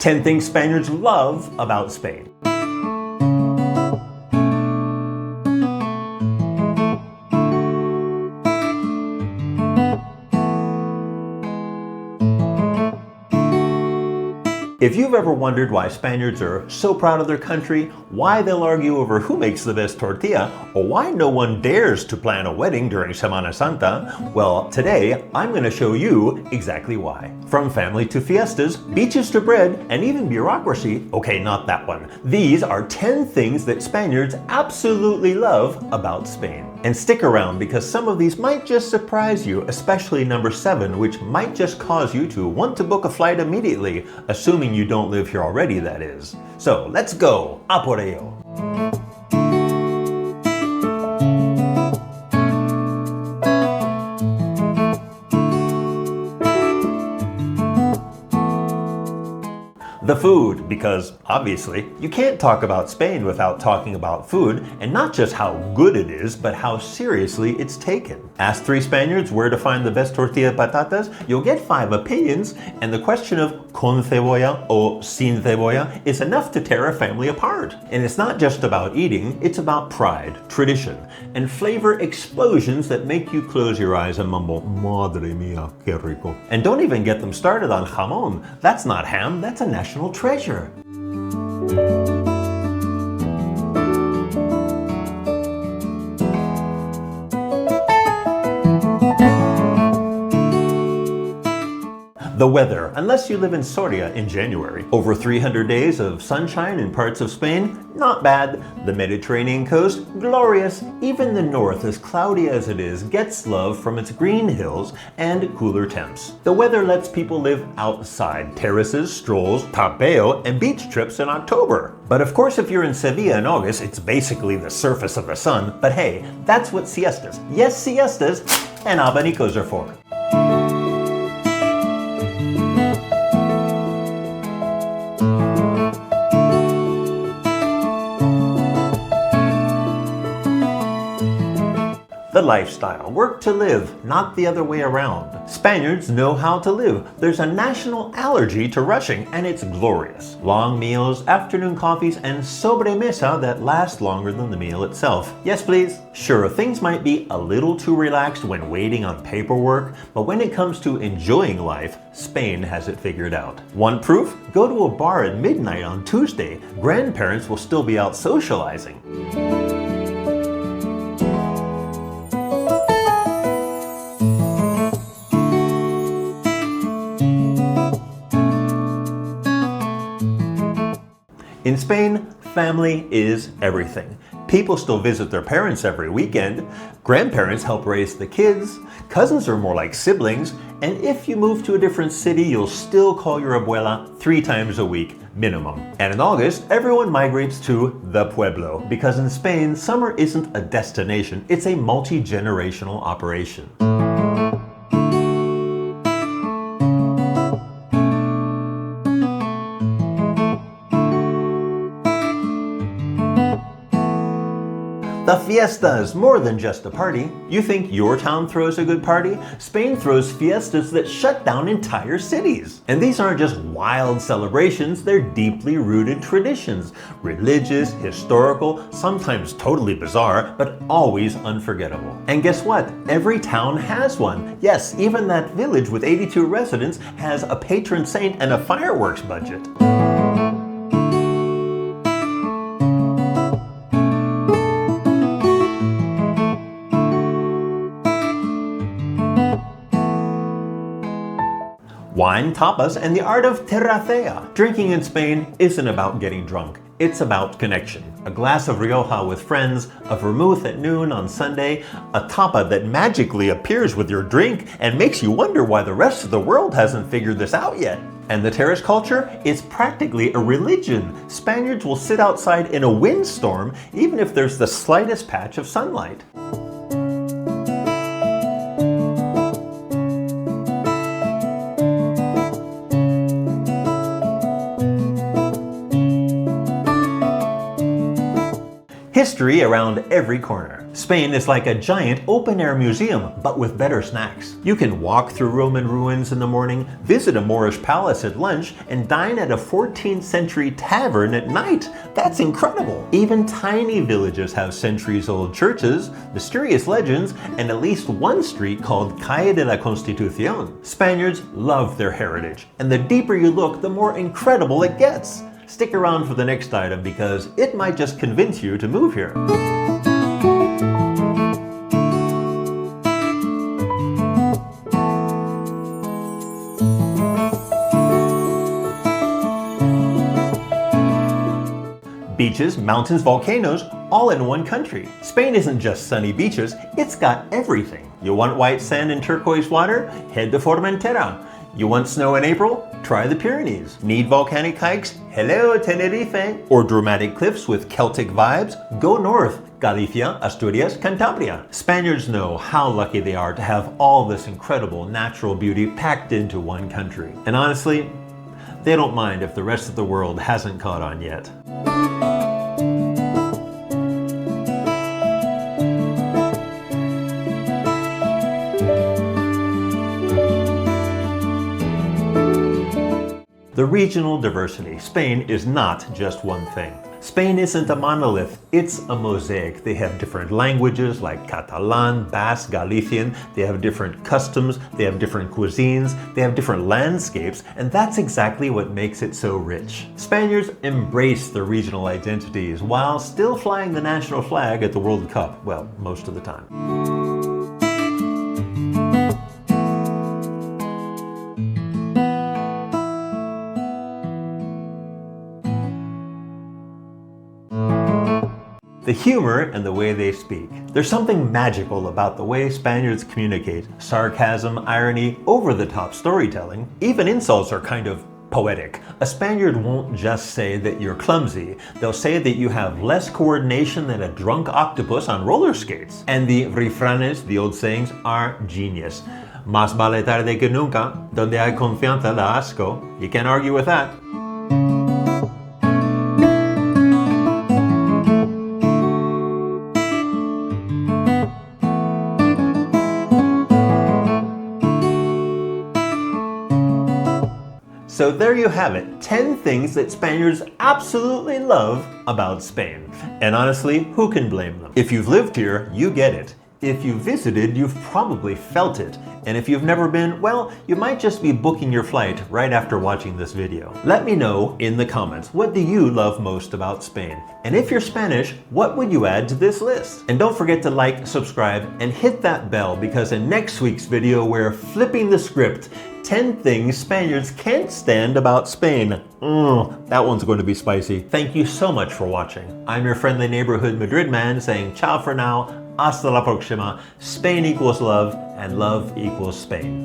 10 things Spaniards love about Spain. If you've ever wondered why Spaniards are so proud of their country, why they'll argue over who makes the best tortilla, or why no one dares to plan a wedding during Semana Santa, well, today I'm going to show you exactly why. From family to fiestas, beaches to bread, and even bureaucracy, okay, not that one. These are 10 things that Spaniards absolutely love about Spain. And stick around because some of these might just surprise you, especially number 7, which might just cause you to want to book a flight immediately, assuming you don't live here already, that is. So let's go, a por ello. The food, because obviously you can't talk about Spain without talking about food, and not just how good it is, but how seriously it's taken. Ask 3 Spaniards where to find the best tortilla patatas, you'll get 5 opinions, and the question of con cebolla or sin cebolla is enough to tear a family apart. And it's not just about eating, it's about pride, tradition, and flavor explosions that make you close your eyes and mumble, Madre mía, qué rico. And don't even get them started on jamón. That's not ham, that's a national treasure. The weather, unless you live in Soria in January. Over 300 days of sunshine in parts of Spain, not bad. The Mediterranean coast, glorious. Even the north, as cloudy as it is, gets love from its green hills and cooler temps. The weather lets people live outside. Terraces, strolls, tapeo, and beach trips in October. But of course, if you're in Sevilla in August, it's basically the surface of the sun. But hey, that's what siestas, yes, siestas, and abanicos are for. The lifestyle, work to live, not the other way around. Spaniards know how to live. There's a national allergy to rushing, and it's glorious. Long meals, afternoon coffees, and sobremesa that last longer than the meal itself. Yes, please. Sure, things might be a little too relaxed when waiting on paperwork, but when it comes to enjoying life, Spain has it figured out. Want proof? Go to a bar at midnight on Tuesday. Grandparents will still be out socializing. In Spain, family is everything. People still visit their parents every weekend, grandparents help raise the kids, cousins are more like siblings, and if you move to a different city, you'll still call your abuela 3 times a week, minimum. And in August, everyone migrates to the pueblo, because in Spain, summer isn't a destination, it's a multi-generational operation. The fiestas, more than just a party. You think your town throws a good party? Spain throws fiestas that shut down entire cities. And these aren't just wild celebrations, they're deeply rooted traditions. Religious, historical, sometimes totally bizarre, but always unforgettable. And guess what? Every town has one. Yes, even that village with 82 residents has a patron saint and a fireworks budget. Wine, tapas, and the art of terrace. Drinking in Spain isn't about getting drunk. It's about connection. A glass of Rioja with friends, a vermouth at noon on Sunday, a tapa that magically appears with your drink and makes you wonder why the rest of the world hasn't figured this out yet. And the terrace culture is practically a religion. Spaniards will sit outside in a windstorm even if there's the slightest patch of sunlight. History around every corner. Spain is like a giant open-air museum, but with better snacks. You can walk through Roman ruins in the morning, visit a Moorish palace at lunch, and dine at a 14th century tavern at night. That's incredible! Even tiny villages have centuries-old churches, mysterious legends, and at least one street called Calle de la Constitución. Spaniards love their heritage, and the deeper you look, the more incredible it gets. Stick around for the next item because it might just convince you to move here. Beaches, mountains, volcanoes, all in one country. Spain isn't just sunny beaches, it's got everything. You want white sand and turquoise water? Head to Formentera. You want snow in April? Try the Pyrenees. Need volcanic hikes? Hello, Tenerife. Or dramatic cliffs with Celtic vibes? Go north. Galicia, Asturias, Cantabria. Spaniards know how lucky they are to have all this incredible natural beauty packed into one country. And honestly, they don't mind if the rest of the world hasn't caught on yet. The regional diversity. Spain is not just one thing. Spain isn't a monolith, it's a mosaic. They have different languages like Catalan, Basque, Galician. They have different customs, they have different cuisines, they have different landscapes, and that's exactly what makes it so rich. Spaniards embrace their regional identities while still flying the national flag at the World Cup, well, most of the time. The humor and the way they speak. There's something magical about the way Spaniards communicate. Sarcasm, irony, over-the-top storytelling. Even insults are kind of poetic. A Spaniard won't just say that you're clumsy. They'll say that you have less coordination than a drunk octopus on roller skates. And the refranes, the old sayings, are genius. Más vale tarde que nunca. Donde hay confianza da asco. You can't argue with that. So there you have it, 10 things that Spaniards absolutely love about Spain. And honestly, who can blame them? If you've lived here, you get it. If you've visited, you've probably felt it. And if you've never been, well, you might just be booking your flight right after watching this video. Let me know in the comments, what do you love most about Spain? And if you're Spanish, what would you add to this list? And don't forget to like, subscribe, and hit that bell because in next week's video, we're flipping the script. 10 things Spaniards can't stand about Spain. That one's going to be spicy. Thank you so much for watching. I'm your friendly neighborhood Madrid man saying ciao for now, hasta la próxima. Spain equals love, and love equals Spain.